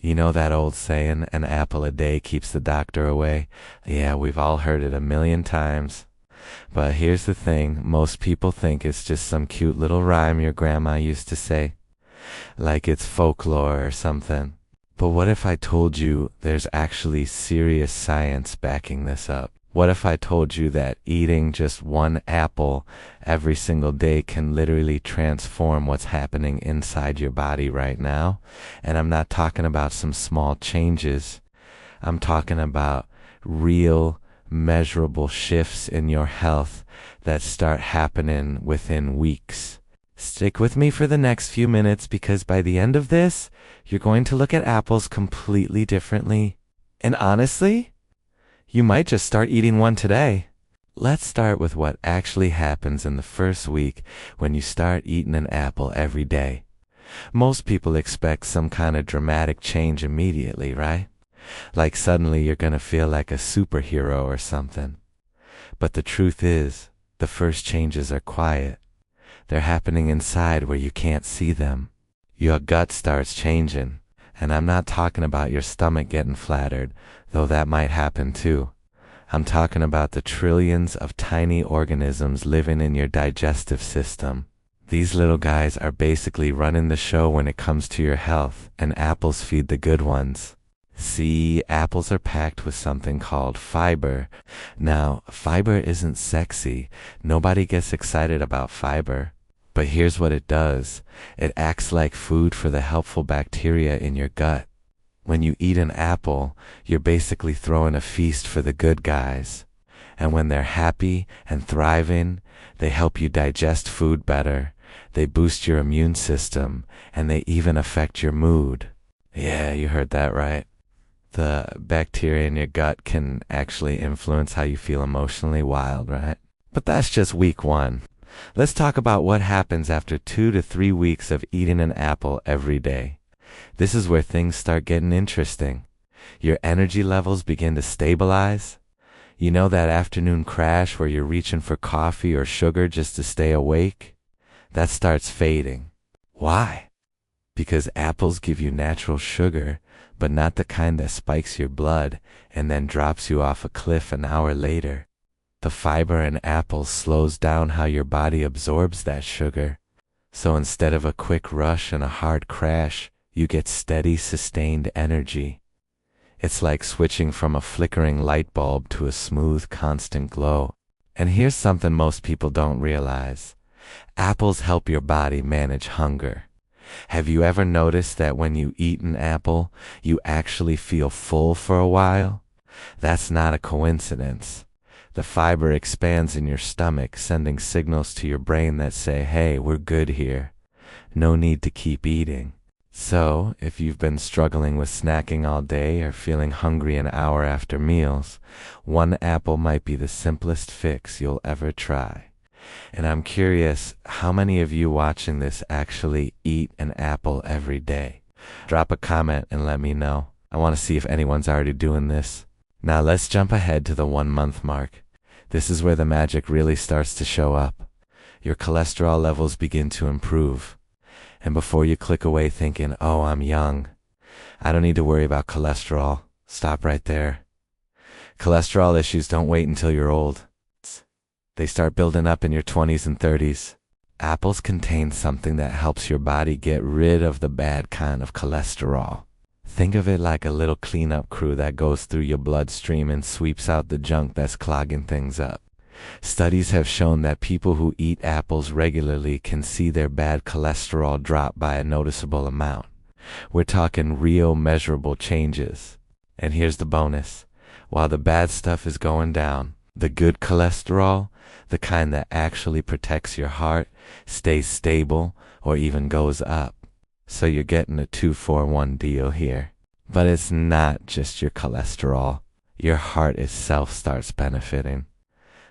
You know that old saying, an apple a day keeps the doctor away? Yeah, we've all heard it a million times. But here's the thing, most people think it's just some cute little rhyme your grandma used to say, like it's folklore or something. But what if I told you there's actually serious science backing this up? What if I told you that eating just one apple every single day can literally transform what's happening inside your body right now? And I'm not talking about some small changes. I'm talking about real, measurable shifts in your health that start happening within weeks. Stick with me for the next few minutes because by the end of this, you're going to look at apples completely differently. And honestly, you might just start eating one today. Let's start with what actually happens in the first week when you start eating an apple every day. Most people expect some kind of dramatic change immediately, right? Like suddenly you're gonna feel like a superhero or something. But the truth is, the first changes are quiet. They're happening inside where you can't see them. Your gut starts changing, and I'm not talking about your stomach getting flattered, though that might happen too. I'm talking about the trillions of tiny organisms living in your digestive system. These little guys are basically running the show when it comes to your health, and apples feed the good ones. See, apples are packed with something called fiber. Now, fiber isn't sexy. Nobody gets excited about fiber. But here's what it does. It acts like food for the helpful bacteria in your gut. When you eat an apple, you're basically throwing a feast for the good guys. And when they're happy and thriving, they help you digest food better. They boost your immune system, and they even affect your mood. Yeah, you heard that right. The bacteria in your gut can actually influence how you feel emotionally. Wild, right? But that's just week 1. Let's talk about what happens after 2 to 3 weeks of eating an apple every day. This is where things start getting interesting. Your energy levels begin to stabilize. You know that afternoon crash where you're reaching for coffee or sugar just to stay awake? That starts fading. Why? Because apples give you natural sugar, but not the kind that spikes your blood and then drops you off a cliff an hour later. The fiber in apples slows down how your body absorbs that sugar. So instead of a quick rush and a hard crash, you get steady, sustained energy. It's like switching from a flickering light bulb to a smooth, constant glow. And here's something most people don't realize. Apples help your body manage hunger. Have you ever noticed that when you eat an apple, you actually feel full for a while? That's not a coincidence. The fiber expands in your stomach, sending signals to your brain that say, hey, we're good here. No need to keep eating. So, if you've been struggling with snacking all day or feeling hungry an hour after meals, one apple might be the simplest fix you'll ever try. And I'm curious, how many of you watching this actually eat an apple every day? Drop a comment and let me know. I want to see if anyone's already doing this. Now let's jump ahead to the 1-month mark. This is where the magic really starts to show up. Your cholesterol levels begin to improve. And before you click away thinking, oh, I'm young, I don't need to worry about cholesterol. Stop right there. Cholesterol issues don't wait until you're old. They start building up in your 20s and 30s. Apples contain something that helps your body get rid of the bad kind of cholesterol. Think of it like a little cleanup crew that goes through your bloodstream and sweeps out the junk that's clogging things up. Studies have shown that people who eat apples regularly can see their bad cholesterol drop by a noticeable amount. We're talking real measurable changes. And here's the bonus. While the bad stuff is going down, the good cholesterol, the kind that actually protects your heart, stays stable or even goes up. So you're getting a 2-for-1 deal here. But it's not just your cholesterol. Your heart itself starts benefiting.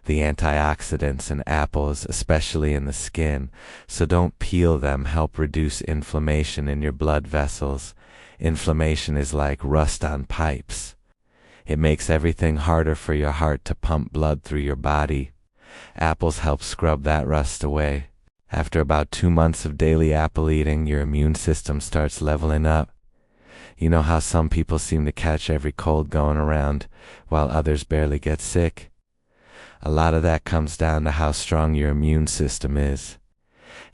The antioxidants in apples, especially in the skin, so don't peel them, help reduce inflammation in your blood vessels. Inflammation is like rust on pipes. It makes everything harder for your heart to pump blood through your body. Apples help scrub that rust away. After about 2 months of daily apple eating, your immune system starts leveling up. You know how some people seem to catch every cold going around, while others barely get sick? A lot of that comes down to how strong your immune system is.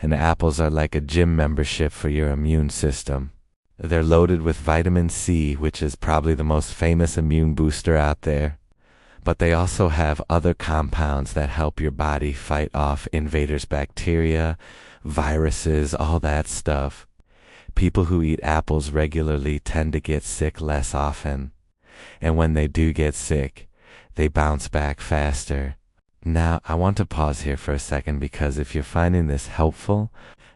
And apples are like a gym membership for your immune system. They're loaded with vitamin C, which is probably the most famous immune booster out there. But they also have other compounds that help your body fight off invaders, bacteria, viruses, all that stuff. People who eat apples regularly tend to get sick less often. And when they do get sick, they bounce back faster. Now, I want to pause here for a second because if you're finding this helpful,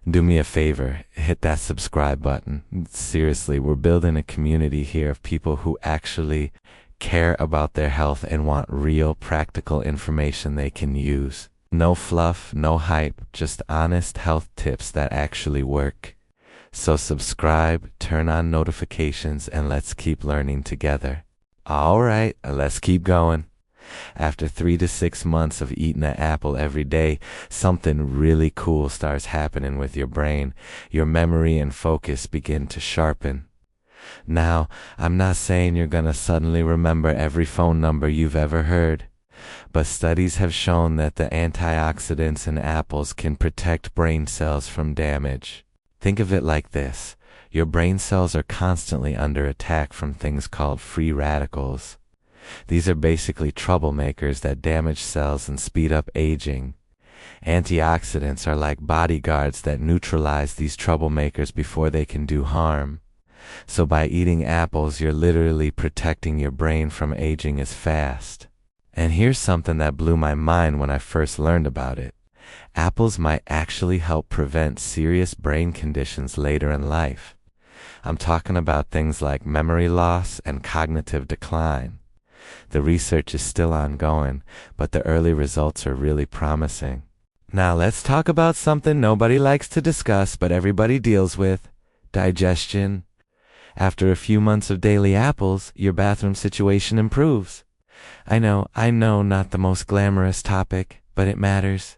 do me a favor, hit that subscribe button. Seriously, we're building a community here of people who actually care about their health and want real practical information they can use. No fluff, no hype, just honest health tips that actually work. So subscribe, turn on notifications, and let's keep learning together. All right, let's keep going. After 3 to 6 months of eating an apple every day, something really cool starts happening with your brain. Your memory and focus begin to sharpen. Now, I'm not saying you're gonna suddenly remember every phone number you've ever heard, but studies have shown that the antioxidants in apples can protect brain cells from damage. Think of it like this. Your brain cells are constantly under attack from things called free radicals. These are basically troublemakers that damage cells and speed up aging. Antioxidants are like bodyguards that neutralize these troublemakers before they can do harm. So by eating apples, you're literally protecting your brain from aging as fast. And here's something that blew my mind when I first learned about it. Apples might actually help prevent serious brain conditions later in life. I'm talking about things like memory loss and cognitive decline. The research is still ongoing, but the early results are really promising. Now let's talk about something nobody likes to discuss but everybody deals with: digestion. After a few months of daily apples, your bathroom situation improves. I know, not the most glamorous topic, but it matters.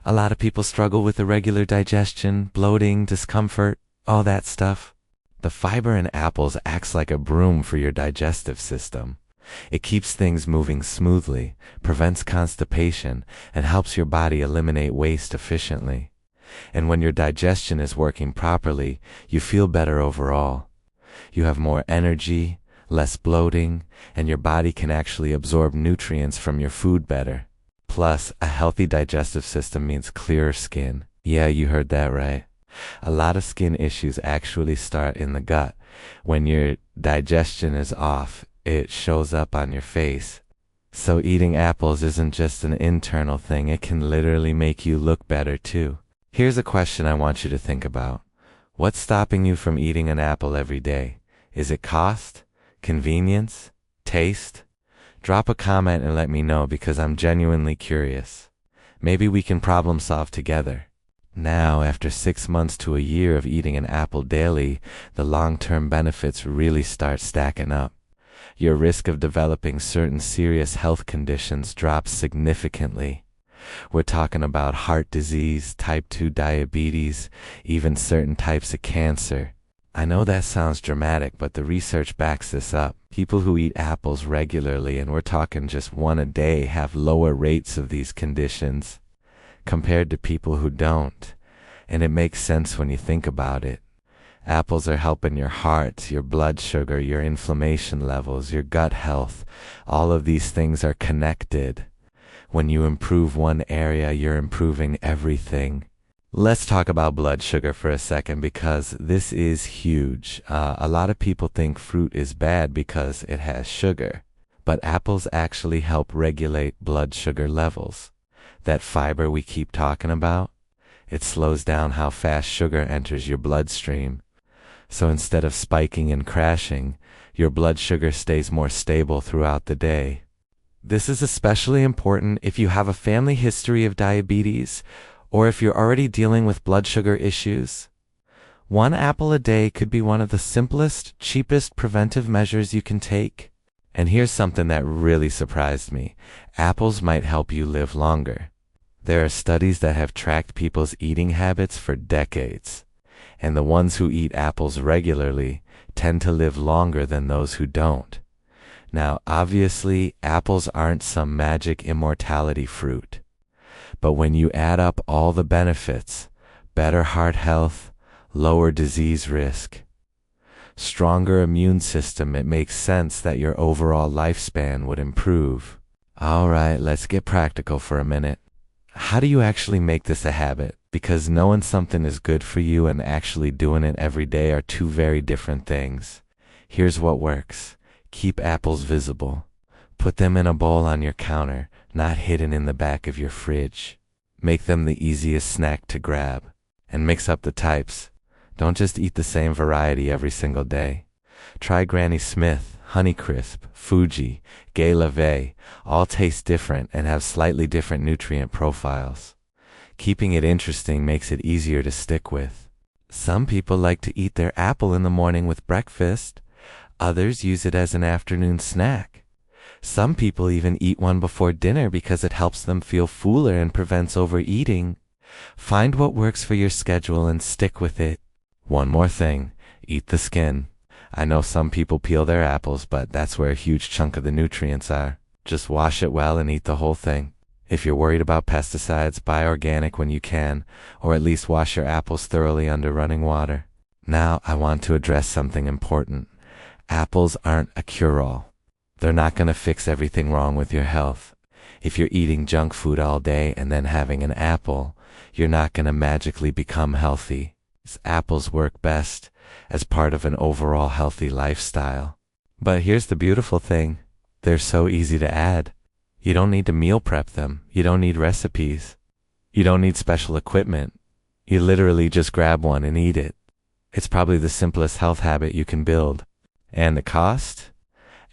A lot of people struggle with irregular digestion, bloating, discomfort, all that stuff. The fiber in apples acts like a broom for your digestive system. It keeps things moving smoothly, prevents constipation, and helps your body eliminate waste efficiently. And when your digestion is working properly, you feel better overall. You have more energy, less bloating, and your body can actually absorb nutrients from your food better. Plus, a healthy digestive system means clearer skin. Yeah, you heard that right. A lot of skin issues actually start in the gut. When your digestion is off, it shows up on your face. So eating apples isn't just an internal thing, it can literally make you look better too. Here's a question I want you to think about. What's stopping you from eating an apple every day? Is it cost? Convenience? Taste? Drop a comment and let me know because I'm genuinely curious. Maybe we can problem solve together. Now, after 6 months to a year of eating an apple daily, the long-term benefits really start stacking up. Your risk of developing certain serious health conditions drops significantly. We're talking about heart disease, type 2 diabetes, even certain types of cancer. I know that sounds dramatic, but the research backs this up. People who eat apples regularly, and we're talking just one a day, have lower rates of these conditions compared to people who don't. And it makes sense when you think about it. Apples are helping your heart, your blood sugar, your inflammation levels, your gut health. All of these things are connected. When you improve one area, you're improving everything. Let's talk about blood sugar for a second because this is huge. A lot of people think fruit is bad because it has sugar, but apples actually help regulate blood sugar levels. That fiber we keep talking about, it slows down how fast sugar enters your bloodstream. So instead of spiking and crashing, your blood sugar stays more stable throughout the day. This is especially important if you have a family history of diabetes or if you're already dealing with blood sugar issues. 1 apple a day could be one of the simplest, cheapest preventive measures you can take. And here's something that really surprised me. Apples might help you live longer. There are studies that have tracked people's eating habits for decades. And the ones who eat apples regularly tend to live longer than those who don't. Now, obviously, apples aren't some magic immortality fruit. But when you add up all the benefits, better heart health, lower disease risk, stronger immune system, it makes sense that your overall lifespan would improve. All right, let's get practical for a minute. How do you actually make this a habit? Because knowing something is good for you and actually doing it every day are two very different things. Here's what works. Keep apples visible. Put them in a bowl on your counter, not hidden in the back of your fridge. Make them the easiest snack to grab. And mix up the types. Don't just eat the same variety every single day. Try Granny Smith, Honeycrisp, Fuji, Gay Lave. All taste different and have slightly different nutrient profiles. Keeping it interesting makes it easier to stick with. Some people like to eat their apple in the morning with breakfast. Others use it as an afternoon snack. Some people even eat one before dinner because it helps them feel fuller and prevents overeating. Find what works for your schedule and stick with it. One more thing, eat the skin. I know some people peel their apples, but that's where a huge chunk of the nutrients are. Just wash it well and eat the whole thing. If you're worried about pesticides, buy organic when you can, or at least wash your apples thoroughly under running water. Now I want to address something important. Apples aren't a cure-all. They're not going to fix everything wrong with your health. If you're eating junk food all day and then having an apple, you're not going to magically become healthy. Apples work best as part of an overall healthy lifestyle. But here's the beautiful thing. They're so easy to add. You don't need to meal prep them. You don't need recipes. You don't need special equipment. You literally just grab one and eat it. It's probably the simplest health habit you can build. And the cost?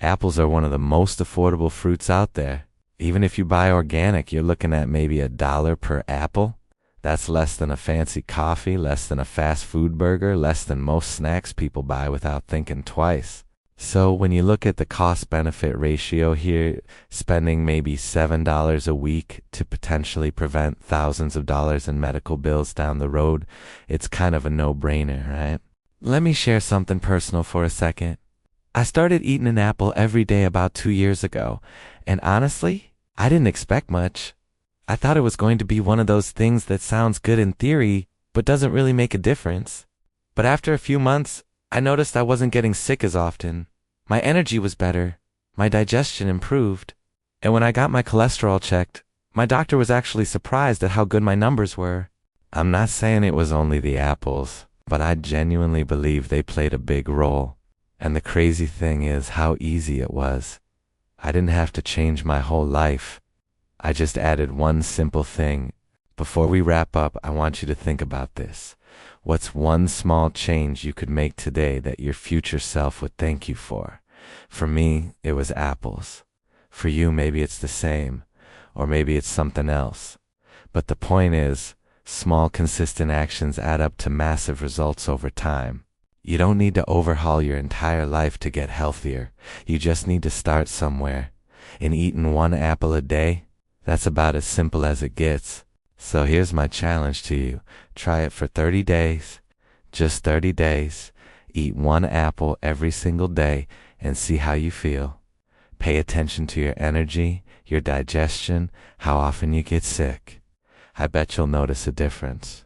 Apples are one of the most affordable fruits out there. Even if you buy organic, you're looking at maybe $1 per apple. That's less than a fancy coffee, less than a fast food burger, less than most snacks people buy without thinking twice. So when you look at the cost-benefit ratio here, spending maybe $7 a week to potentially prevent thousands of dollars in medical bills down the road, it's kind of a no-brainer, right? Let me share something personal for a second. I started eating an apple every day about 2 years ago, and honestly, I didn't expect much. I thought it was going to be one of those things that sounds good in theory, but doesn't really make a difference. But after a few months, I noticed I wasn't getting sick as often. My energy was better. My digestion improved. And when I got my cholesterol checked, my doctor was actually surprised at how good my numbers were. I'm not saying it was only the apples, but I genuinely believe they played a big role. And the crazy thing is how easy it was. I didn't have to change my whole life. I just added one simple thing. Before we wrap up, I want you to think about this. What's one small change you could make today that your future self would thank you for? For me, it was apples. For you, maybe it's the same, or maybe it's something else. But the point is, small, consistent actions add up to massive results over time. You don't need to overhaul your entire life to get healthier. You just need to start somewhere. And eating one apple a day, that's about as simple as it gets. So here's my challenge to you. Try it for 30 days. Just 30 days. Eat one apple every single day and see how you feel. Pay attention to your energy, your digestion, how often you get sick. I bet you'll notice a difference.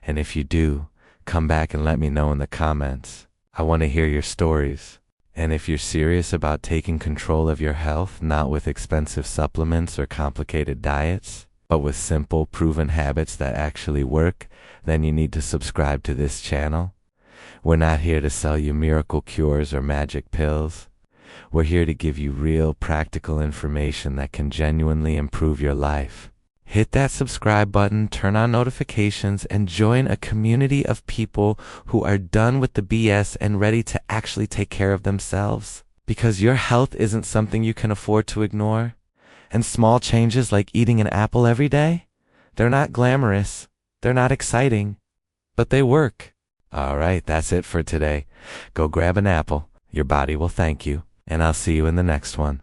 And if you do, come back and let me know in the comments. I want to hear your stories. And if you're serious about taking control of your health, not with expensive supplements or complicated diets, but with simple, proven habits that actually work, then you need to subscribe to this channel. We're not here to sell you miracle cures or magic pills. We're here to give you real, practical information that can genuinely improve your life. Hit that subscribe button, turn on notifications, and join a community of people who are done with the BS and ready to actually take care of themselves. Because your health isn't something you can afford to ignore. And small changes like eating an apple every day, they're not glamorous, they're not exciting, but they work. All right, that's it for today. Go grab an apple. Your body will thank you, and I'll see you in the next one.